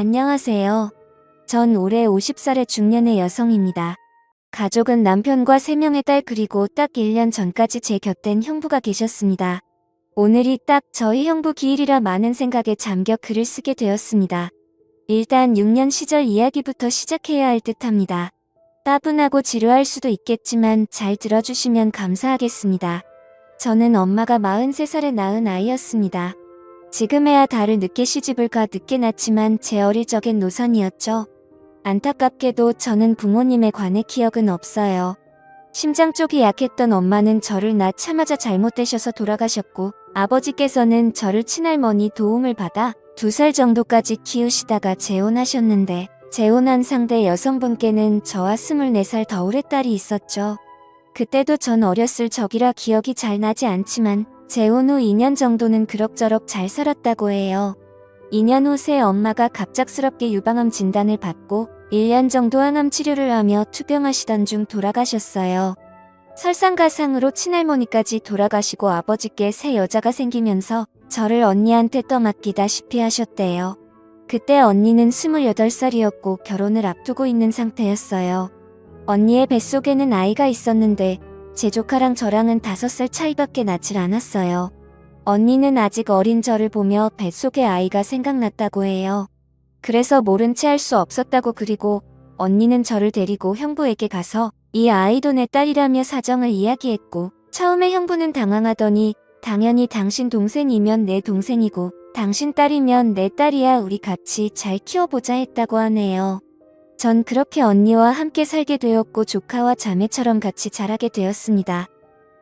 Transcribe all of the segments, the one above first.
안녕하세요. 전 올해 50살의 중년의 여성입니다. 가족은 남편과 3명의 딸 그리고 딱 1년 전까지 제 곁엔 형부가 계셨습니다. 오늘이 딱 저희 형부 기일이라 많은 생각에 잠겨 글을 쓰게 되었습니다. 일단 6년 시절 이야기부터 시작해야 할 듯합니다. 따분하고 지루할 수도 있겠지만 잘 들어주시면 감사하겠습니다. 저는 엄마가 43살에 낳은 아이였습니다. 지금에야 다를 늦게 시집을 가 늦게 낳지만 제 어릴 적엔 노선이었죠. 안타깝게도 저는 부모님에 관해 기억은 없어요. 심장 쪽이 약했던 엄마는 저를 낳자마자 잘못되셔서 돌아가셨고, 아버지께서는 저를 친할머니 도움을 받아 2살 정도까지 키우시다가 재혼하셨는데, 재혼한 상대 여성분께는 저와 24살 더 우리 딸이 있었죠. 그때도 전 어렸을 적이라 기억이 잘 나지 않지만 재혼 후 2년 정도는 그럭저럭 잘 살았다고 해요. 2년 후 새 엄마가 갑작스럽게 유방암 진단을 받고 1년 정도 항암 치료를 하며 투병하시던 중 돌아가셨어요. 설상가상으로 친할머니까지 돌아가시고 아버지께 새 여자가 생기면서 저를 언니한테 떠맡기다시피 하셨대요. 그때 언니는 28살이었고 결혼을 앞두고 있는 상태였어요. 언니의 뱃속에는 아이가 있었는데 제 조카랑 저랑은 5살 차이밖에 나질 않았어요. 언니는 아직 어린 저를 보며 뱃속에 아이가 생각났다고 해요. 그래서 모른 채 할 수 없었다고. 그리고 언니는 저를 데리고 형부에게 가서 이 아이도 내 딸이라며 사정을 이야기했고, 처음에 형부는 당황하더니 당연히 당신 동생이면 내 동생이고 당신 딸이면 내 딸이야, 우리 같이 잘 키워보자 했다고 하네요. 전 그렇게 언니와 함께 살게 되었고 조카와 자매처럼 같이 자라게 되었습니다.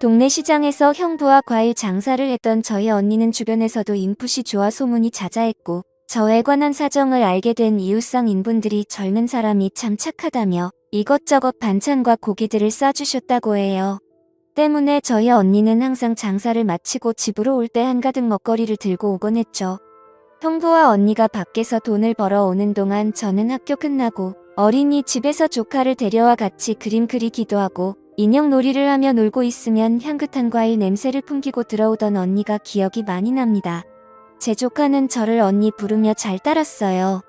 동네 시장에서 형부와 과일 장사를 했던 저희 언니는 주변에서도 인풋이 좋아 소문이 자자했고, 저에 관한 사정을 알게 된 이웃상 인분들이 젊은 사람이 참 착하다며 이것저것 반찬과 고기들을 싸주셨다고 해요. 때문에 저희 언니는 항상 장사를 마치고 집으로 올 때 한가득 먹거리를 들고 오곤 했죠. 형부와 언니가 밖에서 돈을 벌어오는 동안 저는 학교 끝나고 어린이집에서 조카를 데려와 같이 그림 그리기도 하고 인형 놀이를 하며 놀고 있으면 향긋한 과일 냄새를 풍기고 들어오던 언니가 기억이 많이 납니다. 제 조카는 저를 언니 부르며 잘 따랐어요.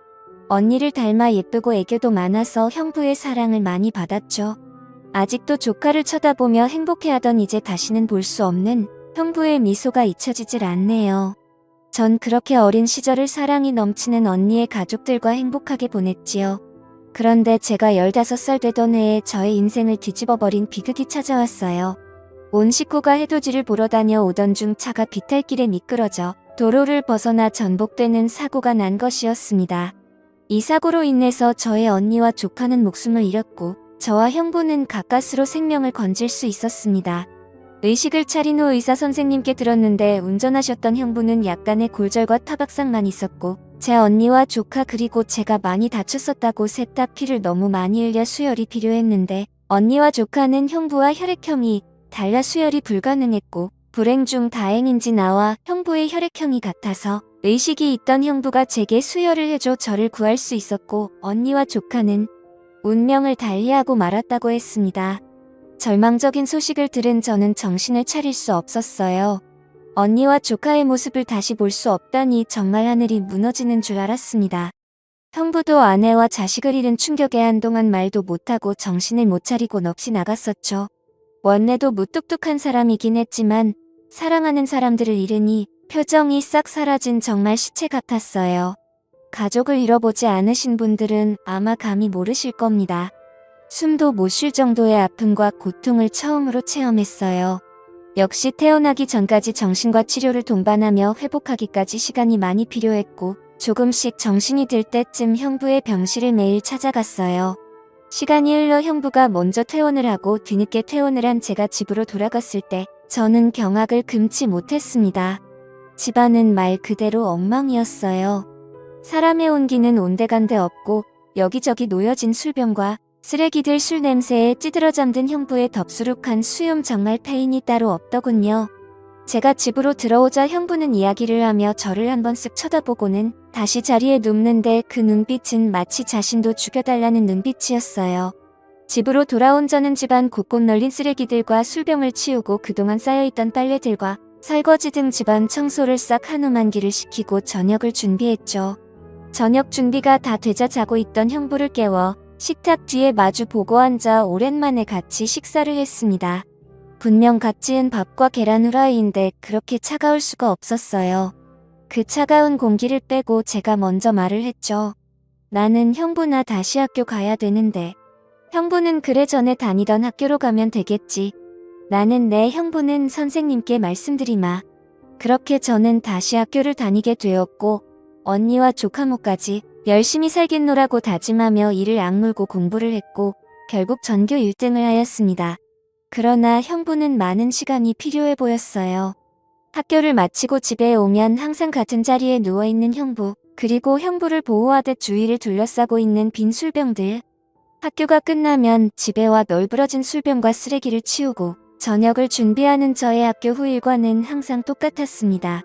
언니를 닮아 예쁘고 애교도 많아서 형부의 사랑을 많이 받았죠. 아직도 조카를 쳐다보며 행복해하던 이제 다시는 볼 수 없는 형부의 미소가 잊혀지질 않네요. 전 그렇게 어린 시절을 사랑이 넘치는 언니의 가족들과 행복하게 보냈지요. 그런데 제가 15살 되던 해에 저의 인생을 뒤집어버린 비극이 찾아왔어요. 온 식구가 해돋이를 보러 다녀오던 중 차가 비탈길에 미끄러져 도로를 벗어나 전복되는 사고가 난 것이었습니다. 이 사고로 인해서 저의 언니와 조카는 목숨을 잃었고, 저와 형부는 가까스로 생명을 건질 수 있었습니다. 의식을 차린 후 의사 선생님께 들었는데 운전하셨던 형부는 약간의 골절과 타박상만 있었고, 제 언니와 조카 그리고 제가 많이 다쳤었다고 셋 다 피를 너무 많이 흘려 수혈이 필요했는데, 언니와 조카는 형부와 혈액형이 달라 수혈이 불가능했고, 불행 중 다행인지 나와 형부의 혈액형이 같아서 의식이 있던 형부가 제게 수혈을 해줘 저를 구할 수 있었고, 언니와 조카는 운명을 달리하고 말았다고 했습니다. 절망적인 소식을 들은 저는 정신을 차릴 수 없었어요. 언니와 조카의 모습을 다시 볼 수 없다니 정말 하늘이 무너지는 줄 알았습니다. 형부도 아내와 자식을 잃은 충격에 한동안 말도 못하고 정신을 못 차리고 넋이 나갔었죠. 원래도 무뚝뚝한 사람이긴 했지만 사랑하는 사람들을 잃으니 표정이 싹 사라진 정말 시체 같았어요. 가족을 잃어보지 않으신 분들은 아마 감히 모르실 겁니다. 숨도 못 쉴 정도의 아픔과 고통을 처음으로 체험했어요. 역시 태어나기 전까지 정신과 치료를 동반하며 회복하기까지 시간이 많이 필요했고, 조금씩 정신이 들 때쯤 형부의 병실을 매일 찾아갔어요. 시간이 흘러 형부가 먼저 퇴원을 하고 뒤늦게 퇴원을 한 제가 집으로 돌아갔을 때 저는 경악을 금치 못했습니다. 집안은 말 그대로 엉망이었어요. 사람의 온기는 온데간데 없고 여기저기 놓여진 술병과 쓰레기들 술 냄새에 찌들어 잠든 형부의 덥수룩한 수염, 정말 패인이 따로 없더군요. 제가 집으로 들어오자 형부는 이야기를 하며 저를 한번 쓱 쳐다보고는 다시 자리에 눕는데 그 눈빛은 마치 자신도 죽여달라는 눈빛이었어요. 집으로 돌아온 저는 집안 곳곳 널린 쓰레기들과 술병을 치우고 그동안 쌓여있던 빨래들과 설거지 등 집안 청소를 싹 한우만기를 시키고 저녁을 준비했죠. 저녁 준비가 다 되자 자고 있던 형부를 깨워 식탁 뒤에 마주 보고 앉아 오랜만에 같이 식사를 했습니다. 분명 갓 지은 밥과 계란 후라이인데 그렇게 차가울 수가 없었어요. 그 차가운 공기를 빼고 제가 먼저 말을 했죠. 나는 형부나 다시 학교 가야 되는데. 형부는 그래 전에 다니던 학교로 가면 되겠지. 나는 내 형부는 선생님께 말씀드리마. 그렇게 저는 다시 학교를 다니게 되었고 언니와 조카모까지 열심히 살겠노라고 다짐하며 이를 악물고 공부를 했고 결국 전교 1등을 하였습니다. 그러나 형부는 많은 시간이 필요해 보였어요. 학교를 마치고 집에 오면 항상 같은 자리에 누워있는 형부, 그리고 형부를 보호하듯 주위를 둘러싸고 있는 빈 술병들. 학교가 끝나면 집에 와 널브러진 술병과 쓰레기를 치우고 저녁을 준비하는 저의 학교 후 일과는 항상 똑같았습니다.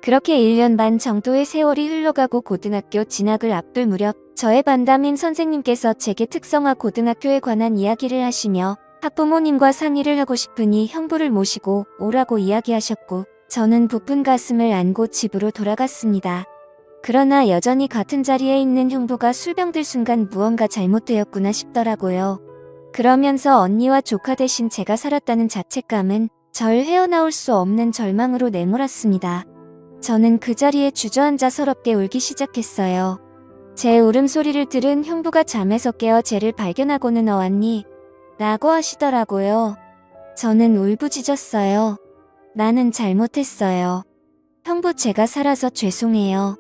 그렇게 1년 반 정도의 세월이 흘러가고 고등학교 진학을 앞둘 무렵 저의 반담임 선생님께서 제게 특성화 고등학교에 관한 이야기를 하시며 학부모님과 상의를 하고 싶으니 형부를 모시고 오라고 이야기하셨고 저는 부푼 가슴을 안고 집으로 돌아갔습니다. 그러나 여전히 같은 자리에 있는 형부가 술병들 순간 무언가 잘못되었구나 싶더라고요. 그러면서 언니와 조카 대신 제가 살았다는 자책감은 절 헤어나올 수 없는 절망으로 내몰았습니다. 저는 그 자리에 주저앉아 서럽게 울기 시작했어요. 제 울음소리를 들은 형부가 잠에서 깨어 쟤를 발견하고는 "너 왔니?" 라고 하시더라고요. 저는 울부짖었어요. 나는 잘못했어요. 형부 제가 살아서 죄송해요.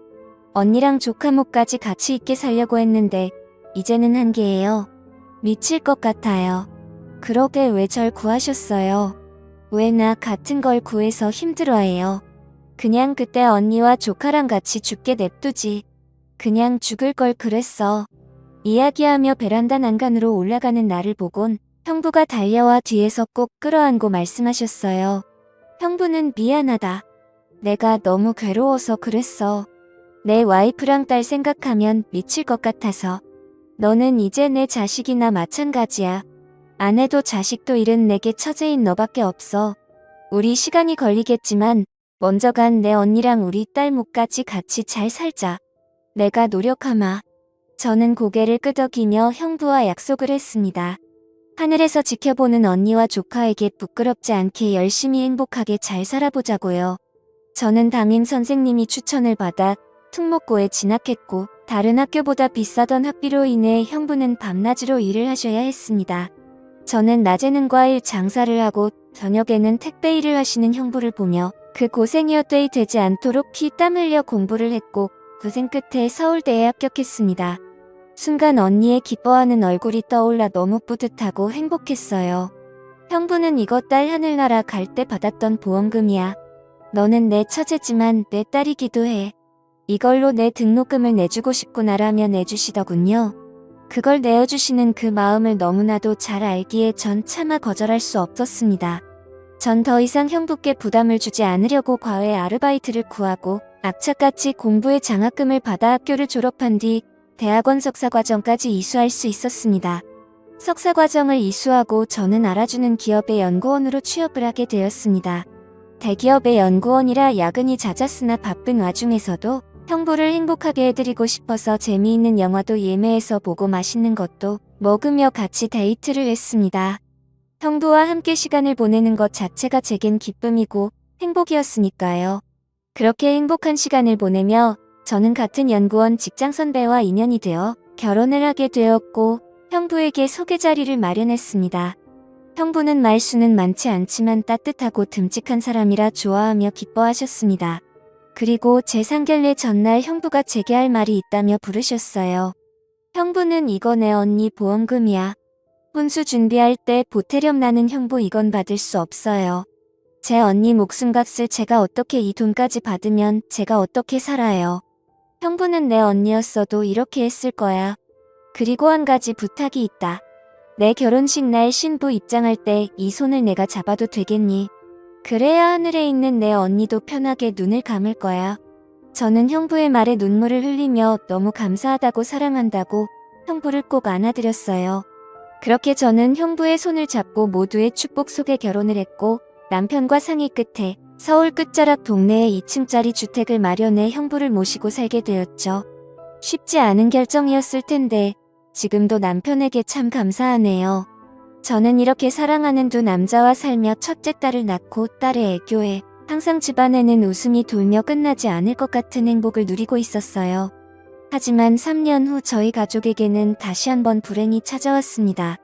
언니랑 조카모까지 같이 있게 살려고 했는데 이제는 한계예요. 미칠 것 같아요. 그러게 왜 절 구하셨어요? 왜 나 같은 걸 구해서 힘들어해요? 그냥 그때 언니와 조카랑 같이 죽게 냅두지. 그냥 죽을 걸 그랬어. 이야기하며 베란다 난간으로 올라가는 나를 보곤 형부가 달려와 뒤에서 꼭 끌어안고 말씀하셨어요. 형부는 미안하다. 내가 너무 괴로워서 그랬어. 내 와이프랑 딸 생각하면 미칠 것 같아서. 너는 이제 내 자식이나 마찬가지야. 아내도 자식도 잃은 내게 처제인 너밖에 없어. 우리 시간이 걸리겠지만 먼저 간 내 언니랑 우리 딸모까지 같이 잘 살자. 내가 노력하마. 저는 고개를 끄덕이며 형부와 약속을 했습니다. 하늘에서 지켜보는 언니와 조카에게 부끄럽지 않게 열심히 행복하게 잘 살아보자고요. 저는 담임 선생님이 추천을 받아 특목고에 진학했고 다른 학교보다 비싸던 학비로 인해 형부는 밤낮으로 일을 하셔야 했습니다. 저는 낮에는 과일 장사를 하고 저녁에는 택배 일을 하시는 형부를 보며 그 고생이 헛되이 되지 않도록 피땀 흘려 공부를 했고 고생 끝에 서울대에 합격했습니다. 순간 언니의 기뻐하는 얼굴이 떠올라 너무 뿌듯하고 행복했어요. 형부는 이거 딸 하늘나라 갈 때 받았던 보험금이야. 너는 내 처제지만 내 딸이기도 해. 이걸로 내 등록금을 내주고 싶구나라며 내주시더군요. 그걸 내어주시는 그 마음을 너무나도 잘 알기에 전 차마 거절할 수 없었습니다. 전 더 이상 형부께 부담을 주지 않으려고 과외 아르바이트를 구하고 악착같이 공부에 장학금을 받아 학교를 졸업한 뒤 대학원 석사과정까지 이수할 수 있었습니다. 석사과정을 이수하고 저는 알아주는 기업의 연구원으로 취업을 하게 되었습니다. 대기업의 연구원이라 야근이 잦았으나 바쁜 와중에서도 형부를 행복하게 해드리고 싶어서 재미있는 영화도 예매해서 보고 맛있는 것도 먹으며 같이 데이트를 했습니다. 형부와 함께 시간을 보내는 것 자체가 제겐 기쁨이고 행복이었으니까요. 그렇게 행복한 시간을 보내며 저는 같은 연구원 직장 선배와 인연이 되어 결혼을 하게 되었고 형부에게 소개 자리를 마련했습니다. 형부는 말수는 많지 않지만 따뜻하고 듬직한 사람이라 좋아하며 기뻐하셨습니다. 그리고 제 상견례 전날 형부가 제게 할 말이 있다며 부르셨어요. 형부는 이거 내 언니 보험금이야. 혼수 준비할 때 보태렴. 나는 형부 이건 받을 수 없어요. 제 언니 목숨값을 제가 어떻게 이 돈까지 받으면 제가 어떻게 살아요. 형부는 내 언니였어도 이렇게 했을 거야. 그리고 한 가지 부탁이 있다. 내 결혼식 날 신부 입장할 때 이 손을 내가 잡아도 되겠니? 그래야 하늘에 있는 내 언니도 편하게 눈을 감을 거야. 저는 형부의 말에 눈물을 흘리며 너무 감사하다고 사랑한다고 형부를 꼭 안아드렸어요. 그렇게 저는 형부의 손을 잡고 모두의 축복 속에 결혼을 했고 남편과 상의 끝에 서울 끝자락 동네에 2층짜리 주택을 마련해 형부를 모시고 살게 되었죠. 쉽지 않은 결정이었을 텐데 지금도 남편에게 참 감사하네요. 저는 이렇게 사랑하는 두 남자와 살며 첫째 딸을 낳고 딸의 애교에 항상 집안에는 웃음이 돌며 끝나지 않을 것 같은 행복을 누리고 있었어요. 하지만 3년 후 저희 가족에게는 다시 한번 불행이 찾아왔습니다.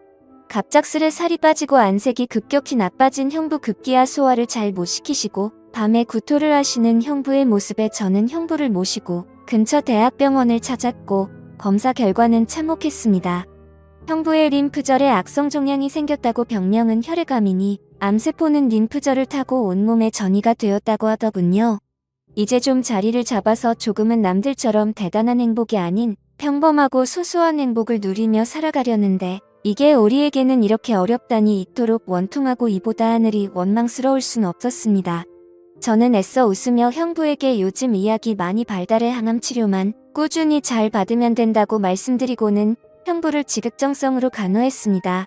갑작스레 살이 빠지고 안색이 급격히 나빠진 형부 급기야 소화를 잘 못 시키시고 밤에 구토를 하시는 형부의 모습에 저는 형부를 모시고 근처 대학병원을 찾았고 검사 결과는 참혹했습니다. 형부의 림프절에 악성 종양이 생겼다고 병명은 혈액암이니 암세포는 림프절을 타고 온몸에 전이가 되었다고 하더군요. 이제 좀 자리를 잡아서 조금은 남들처럼 대단한 행복이 아닌 평범하고 소소한 행복을 누리며 살아가려는데 이게 우리에게는 이렇게 어렵다니 이토록 원통하고 이보다 하늘이 원망스러울 순 없었습니다. 저는 애써 웃으며 형부에게 요즘 의학이 많이 발달해 항암 치료만 꾸준히 잘 받으면 된다고 말씀드리고는 형부를 지극정성으로 간호했습니다.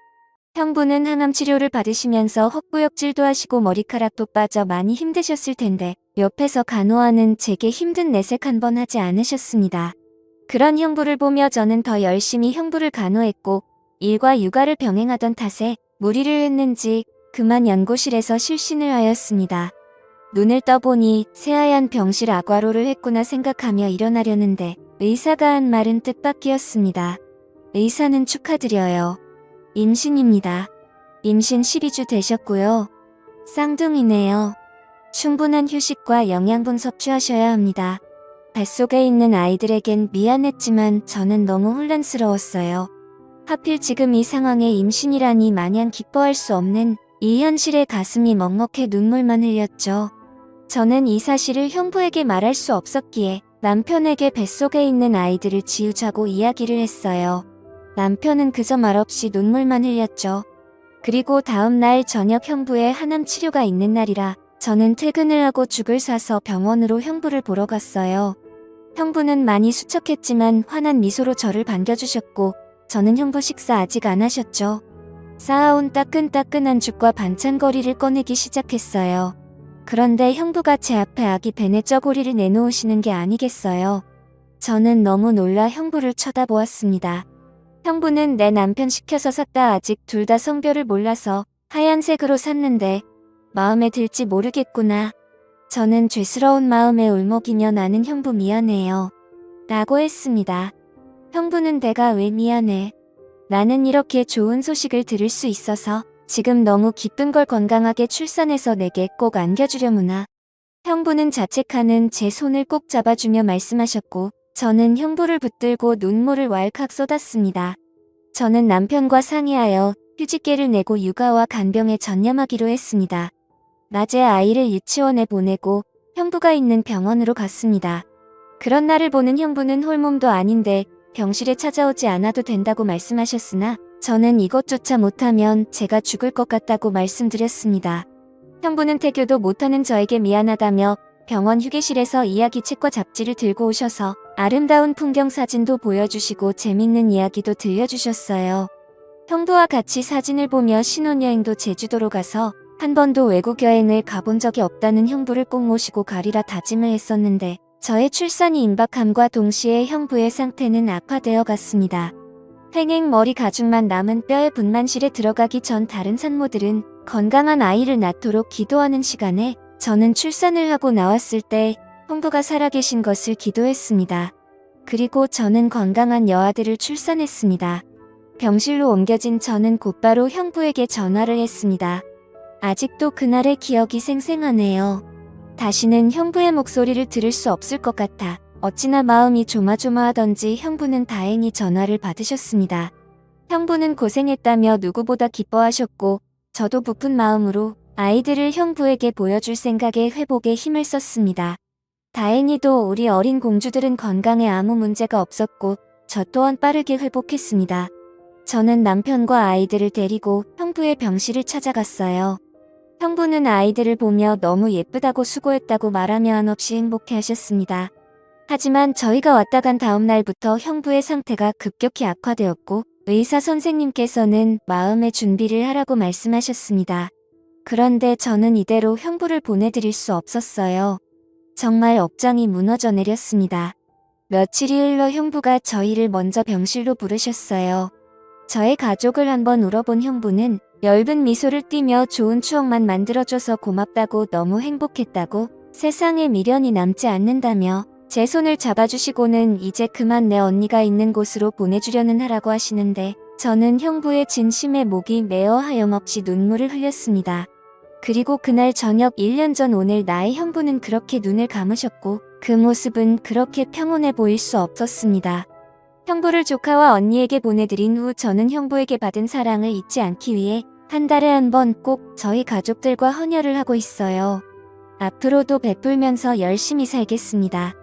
형부는 항암 치료를 받으시면서 헛구역질도 하시고 머리카락도 빠져 많이 힘드셨을 텐데 옆에서 간호하는 제게 힘든 내색 한번 하지 않으셨습니다. 그런 형부를 보며 저는 더 열심히 형부를 간호했고 일과 육아를 병행하던 탓에 무리를 했는지 그만 연고실에서 실신을 하였습니다. 눈을 떠보니 새하얀 병실 악화로를 했구나 생각하며 일어나려는데 의사가 한 말은 뜻밖이었습니다. 의사는 축하드려요. 임신입니다. 임신 12주 되셨고요. 쌍둥이네요. 충분한 휴식과 영양분 섭취하셔야 합니다. 뱃속에 있는 아이들에겐 미안했지만 저는 너무 혼란스러웠어요. 하필 지금 이 상황에 임신이라니 마냥 기뻐할 수 없는 이 현실에 가슴이 먹먹해 눈물만 흘렸죠. 저는 이 사실을 형부에게 말할 수 없었기에 남편에게 뱃속에 있는 아이들을 지우자고 이야기를 했어요. 남편은 그저 말없이 눈물만 흘렸죠. 그리고 다음 날 저녁 형부의 항암 치료가 있는 날이라 저는 퇴근을 하고 죽을 사서 병원으로 형부를 보러 갔어요. 형부는 많이 수척했지만 환한 미소로 저를 반겨주셨고 저는 형부 식사 아직 안 하셨죠. 쌓아온 따끈따끈한 죽과 반찬거리를 꺼내기 시작했어요. 그런데 형부가 제 앞에 아기 벤의 쩌고리를 내놓으시는 게 아니겠어요. 저는 너무 놀라 형부를 쳐다보았습니다. 형부는 내 남편 시켜서 샀다 아직 둘 다 성별을 몰라서 하얀색으로 샀는데 마음에 들지 모르겠구나. 저는 죄스러운 마음에 울먹이며 나는 형부 미안해요. 라고 했습니다. 형부는 내가 왜 미안해. 나는 이렇게 좋은 소식을 들을 수 있어서 지금 너무 기쁜 걸 건강하게 출산해서 내게 꼭 안겨주려무나. 형부는 자책하는 제 손을 꼭 잡아주며 말씀하셨고 저는 형부를 붙들고 눈물을 왈칵 쏟았습니다. 저는 남편과 상의하여 휴직계를 내고 육아와 간병에 전념하기로 했습니다. 낮에 아이를 유치원에 보내고 형부가 있는 병원으로 갔습니다. 그런 날을 보는 형부는 홀몸도 아닌데 병실에 찾아오지 않아도 된다고 말씀하셨으나 저는 이것조차 못하면 제가 죽을 것 같다고 말씀드렸습니다. 형부는 태교도 못하는 저에게 미안하다며 병원 휴게실에서 이야기책과 잡지를 들고 오셔서 아름다운 풍경 사진도 보여주시고 재밌는 이야기도 들려주셨어요. 형부와 같이 사진을 보며 신혼여행도 제주도로 가서 한 번도 외국 여행을 가본 적이 없다는 형부를 꼭 모시고 가리라 다짐을 했었는데 저의 출산이 임박함과 동시에 형부의 상태는 악화되어 갔습니다. 횡행 머리 가죽만 남은 뼈의 분만실에 들어가기 전 다른 산모들은 건강한 아이를 낳도록 기도하는 시간에 저는 출산을 하고 나왔을 때 형부가 살아계신 것을 기도했습니다. 그리고 저는 건강한 여아들을 출산했습니다. 병실로 옮겨진 저는 곧바로 형부에게 전화를 했습니다. 아직도 그날의 기억이 생생하네요. 다시는 형부의 목소리를 들을 수 없을 것 같아 어찌나 마음이 조마조마하던지 형부는 다행히 전화를 받으셨습니다. 형부는 고생했다며 누구보다 기뻐하셨고 저도 부푼 마음으로 아이들을 형부에게 보여줄 생각에 회복에 힘을 썼습니다. 다행히도 우리 어린 공주들은 건강에 아무 문제가 없었고 저 또한 빠르게 회복했습니다. 저는 남편과 아이들을 데리고 형부의 병실을 찾아갔어요. 형부는 아이들을 보며 너무 예쁘다고 수고했다고 말하며 한없이 행복해하셨습니다. 하지만 저희가 왔다 간 다음 날부터 형부의 상태가 급격히 악화되었고 의사 선생님께서는 마음의 준비를 하라고 말씀하셨습니다. 그런데 저는 이대로 형부를 보내드릴 수 없었어요. 정말 업장이 무너져 내렸습니다. 며칠이 흘러 형부가 저희를 먼저 병실로 부르셨어요. 저의 가족을 한번 울어본 형부는 엷은 미소를 띠며 좋은 추억만 만들어줘서 고맙다고, 너무 행복했다고, 세상에 미련이 남지 않는다며 제 손을 잡아주시고는 이제 그만 내 언니가 있는 곳으로 보내주려는 하라고 하시는데, 저는 형부의 진심에 목이 메어 하염없이 눈물을 흘렸습니다. 그리고 그날 저녁 1년 전 오늘 나의 형부는 그렇게 눈을 감으셨고 그 모습은 그렇게 평온해 보일 수 없었습니다. 형부를 조카와 언니에게 보내드린 후 저는 형부에게 받은 사랑을 잊지 않기 위해 한 달에 한 번 꼭 저희 가족들과 헌혈을 하고 있어요. 앞으로도 베풀면서 열심히 살겠습니다.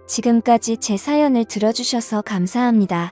지금까지 제 사연을 들어주셔서 감사합니다.